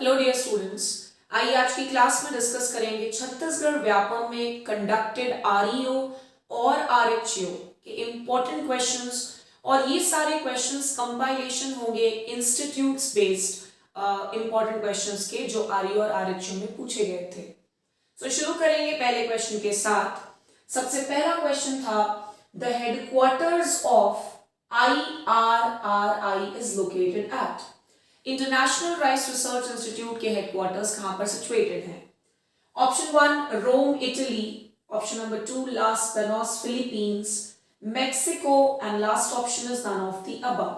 Hello dear students, आइए आज की क्लास में डिस्कस करेंगे छत्तीसगढ़ व्यापम में कंडक्टेड आरईओ और आरएचओ के इम्पोर्टेंट क्वेश्चंस। और ये सारे क्वेश्चंस कंपाइलेशन होंगे इंस्टीट्यूट्स बेस्ड इम्पोर्टेंट क्वेश्चंस के जो आरईओ और आरएचओ में पूछे गए थे। तो शुरू करेंगे पहले क्वेश्चन के साथ। सबसे पहला क्वेश्चन था the headquarters of IRRI is located at. International rice research institute के हेडक्वार्टर्स कहां पर सिचुएटेड हैं? Option 1 Rome Italy, option number 2 Los Banos Philippines, Mexico and last option is none of the above.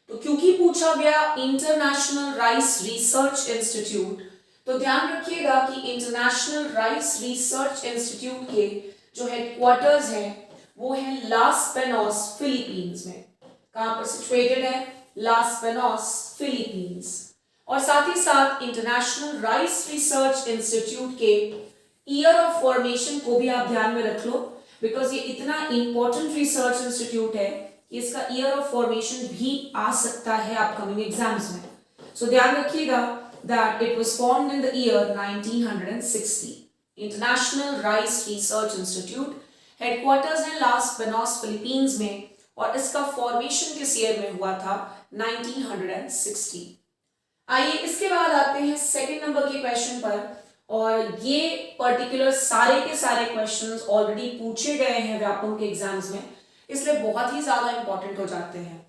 तो क्योंकि पूछा गया international rice research Institute, तो ध्यान रखिएगा कि इंटरनेशनल राइस रिसर्च इंस्टीट्यूट के जो हेडक्वार्टर्स हैं वो है लास वेनोस फिलीपींस में। कहां पर सिचुएटेड है? लास वेनोस फिलीपींस। और साथ ही साथ इंटरनेशनल राइस रिसर्च इंस्टीट्यूट के ईयर ऑफ फॉर्मेशन को भी आप ध्यान में रख लो, बिकॉज ये इतना इंपॉर्टेंट रिसर्च इंस्टीट्यूट है कि इसका ईयर ऑफ फॉर्मेशन भी आ सकता है अपकमिंग एग्जाम्स में। सो ध्यान रखिएगा that it was formed in the year 1960. International Rice Research Institute headquarters है लास वेनोस फिलीपींस में और इसका फॉर्मेशन किस ईयर में हुआ था? 1960। आइए इसके बाद आते हैं सेकंड नंबर के क्वेश्चन पर। और ये पर्टिकुलर सारे के सारे क्वेश्चंस ऑलरेडी पूछे गए हैं व्यापम के एग्जाम्स में, इसलिए बहुत ही ज्यादा इंपॉर्टेंट हो जाते हैं।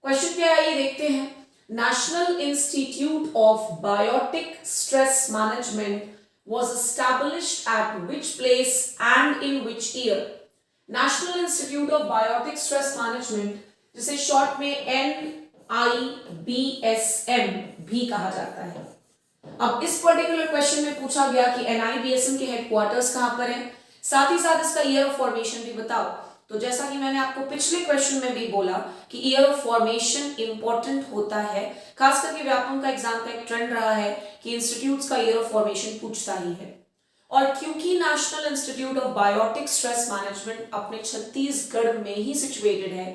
क्वेश्चन क्या है ये देखते हैं। National Institute of Biotic Stress Management was established at which place and in which year? National Institute of Biotic Stress Management, जिसे शॉर्ट में NIBSM भी कहा जाता है। अब इस पर्टिकुलर क्वेश्चन में पूछा गया कि NIBSM के हेडक्वार्टर्स कहां पर हैं, साथ ही साथ इसका ईयर ऑफ फॉर्मेशन भी बताओ। तो जैसा कि मैंने आपको पिछले क्वेश्चन में भी बोला कि ईयर ऑफ फॉर्मेशन इंपॉर्टेंट होता है, खास करके व्यापम का एग्जाम का एक ट्रेंड रहा है कि इंस्टीट्यूट्स का ईयर ऑफ फॉर्मेशन पूछता ही है। और क्योंकि National Institute of Biotic Stress Management अपने छत्तीसगढ़ में ही सिचुएटेड है,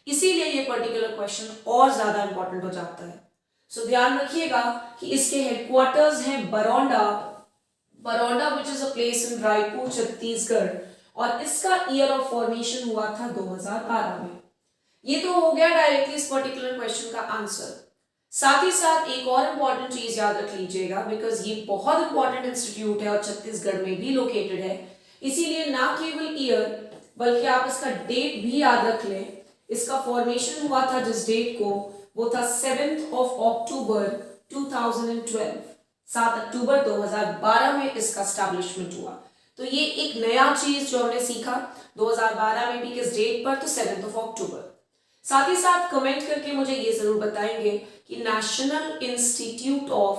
इसीलिए ये पर्टिकुलर क्वेश्चन और ज्यादा इंपॉर्टेंट हो जाता है। सो ध्यान रखिएगा कि इसके हेडक्वार्टर्स हैं Baronda, which is a place in Raipur Chhattisgarh, और इसका ईयर ऑफ फॉर्मेशन हुआ था 2012 में। ये तो हो गया डायरेक्टली इस पर्टिकुलर क्वेश्चन का आंसर। साथ ही साथ एक और इंपॉर्टेंट चीज याद रख लीजिएगा, बिकॉज ये बहुत इंपॉर्टेंट इंस्टीट्यूट है और छत्तीसगढ़ में भी लोकेटेड है, इसीलिए ना केवल ईयर बल्कि आप इसका डेट भी याद रख लें। इसका फॉर्मेशन हुआ था जिस डेट को, वो था 7 अक्टूबर 2012। 7 अक्टूबर 2012 में इसका एस्टैब्लिशमेंट हुआ। तो ये एक नया चीज जो हमने सीखा 2012 में भी, किस डेट पर? तो 7 अक्टूबर। साथ ही साथ कमेंट करके मुझे ये जरूर बताएंगे कि National Institute of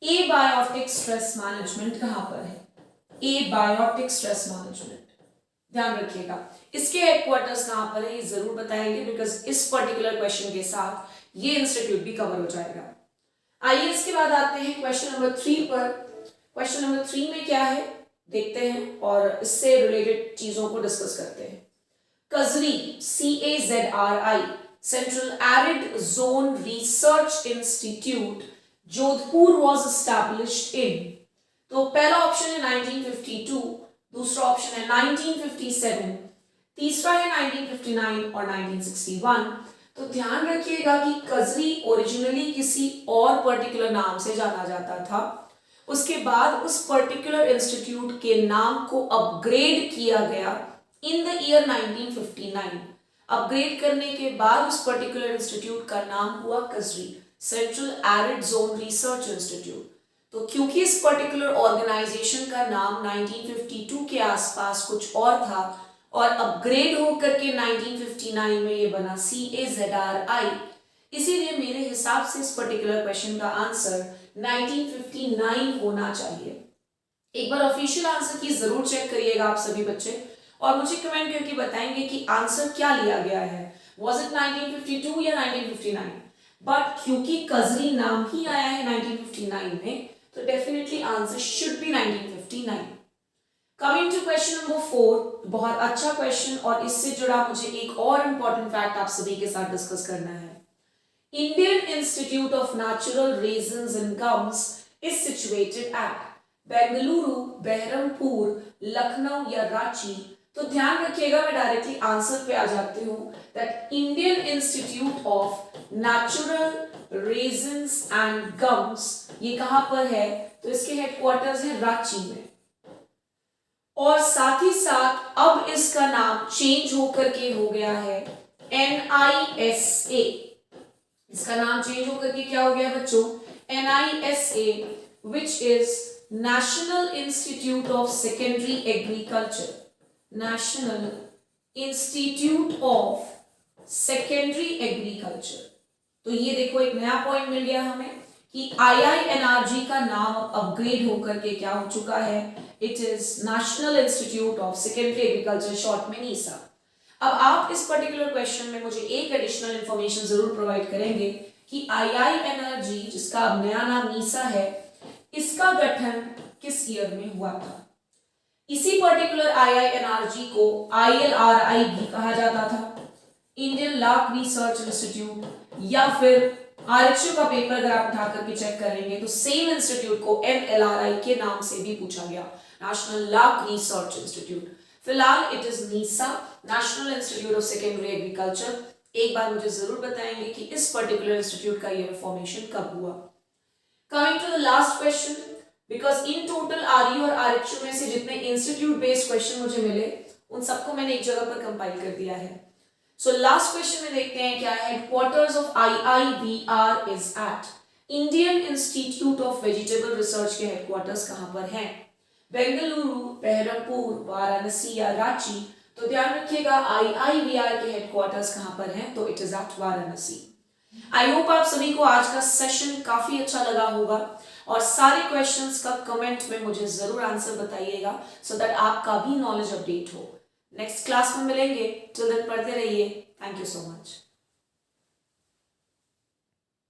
Abiotic Stress Management कहां पर है? ए बायोटिक स्ट्रेस मैनेजमेंट, ध्यान रखिएगा इसके हेडक्वार्टर्स कहां पर है ये जरूर बताएंगे, बिकॉज इस पर्टिकुलर क्वेश्चन के साथ ये इंस्टीट्यूट भी कवर हो जाएगा। आइए इसके बाद आते हैं क्वेश्चन नंबर 3 पर। क्वेश्चन नंबर 3 में क्या है देखते हैं और इससे रिलेटेड चीजों को डिस्कस करते हैं। कजरी CAZRI Central Arid Zone Research Institute Jodhpur was established in. तो पहला ऑप्शन है 1952, दूसरा ऑप्शन है 1957, तीसरा है 1959 और 1961। तो ध्यान रखिएगा कि कजरी ओरिजिनली किसी और पर्टिकुलर नाम से जाना जाता था, उसके बाद उस पर्टिकुलर इंस्टीट्यूट के नाम को अपग्रेड किया गया इन द ईयर 1959। अपग्रेड करने के बाद उस पर्टिकुलर इंस्टीट्यूट का नाम हुआ कजरी Central Arid Zone Research Institute. तो क्योंकि इस पर्टिकुलर ऑर्गेनाइजेशन का नाम 1952 के आसपास कुछ और था और अपग्रेड होकर के 1959 में ये बना CAZRI, इसीलिए मेरे हिसाब से इस पर्टिकुलर क्वेश्चन का आंसर 1959 होना चाहिए। एक बार ऑफिशियल आंसर की जरूर चेक करिएगा आप सभी बच्चे, और मुझे कमेंट करके बताएंगे कि आंसर क्या लिया गया है, वाज इट 1952 या 1959। बट क्योंकि कजरी नाम ही आया है 1959 में, तो definitely answer should be 1959। Coming to question number 4, बहुत अच्छा क्वेश्चन और इससे जुड़ा मुझे एक और इंपॉर्टेंट फैक्ट आप सभी के साथ डिस्कस करना है। Indian Institute of Natural Raisins and Gums is situated at Bengaluru, Baharampur, Lucknow या रांची। तो ध्यान रखिएगा, मैं डायरेक्टली आंसर पे आ जाती हूँ that Indian Institute of natural resins and gums ये कहां पर है? तो इसके हेडक्वार्टर्स है रांची में। और साथ ही साथ अब इसका नाम चेंज होकर के हो गया है NISA। इसका नाम चेंज होकर के क्या हो गया बच्चों? NISA, which is National Institute of Secondary Agriculture। National Institute of Secondary Agriculture। तो ये देखो एक नया पॉइंट मिल गया हमें कि IINRG का नाम अपग्रेड होकर के क्या हो चुका है? It is national Institute of secondary agriculture, short में नीसा। अब आप इस पर्टिकुलर क्वेश्चन में मुझे एक एडिशनल इंफॉर्मेशन जरूर प्रोवाइड करेंगे कि IINRG, जिसका अब नया नाम नीसा है, इसका गठन किस ईयर में हुआ था? इसी पर्टिकुलर IINRG को ILRI भी कहा जाता था, इंडियन लाख रिसर्च इंस्टीट्यूट, या फिर RHU का पेपर अगर आप उठा करके चेक करेंगे तो सेम इंस्टीट्यूट को NLRI के नाम से भी पूछा गया, नेशनल लाख रिसर्च इंस्टीट्यूट। फिलहाल it is NISA, national Institute of secondary agriculture. एक बार मुझे जरूर बताएंगे कि इस पर्टिकुलर इंस्टीट्यूट का ये फॉर्मेशन कब हुआ। Coming to the last question, because in total RU और RHU में से जितने इंस्टीट्यूट बेस्ड क्वेश्चन मुझे मिले उन सबको मैंने एक जगह पर कंपाइल कर दिया है। सो लास्ट क्वेश्चन में देखते हैं क्या है। Headquarters of IIBR is at Indian Institute of Vegetable Research के हेडक्वार्टर्स कहां पर हैं? बेंगलुरु, बहरमपुर, वाराणसी या रांची। तो ध्यान रखिएगा IIBR के हेडक्वार्टर्स कहां पर हैं? तो it is at Varanasi. I hope आप सभी को आज का सेशन काफी अच्छा लगा होगा और सारे क्वेश्चंस का कमेंट में मुझे जरूर आंसर बताइएगा सो दैट आपका भी नॉलेज अपडेट हो। नेक्स्ट क्लास में मिलेंगे, टिल देन पढ़ते रहिए। Thank you so much.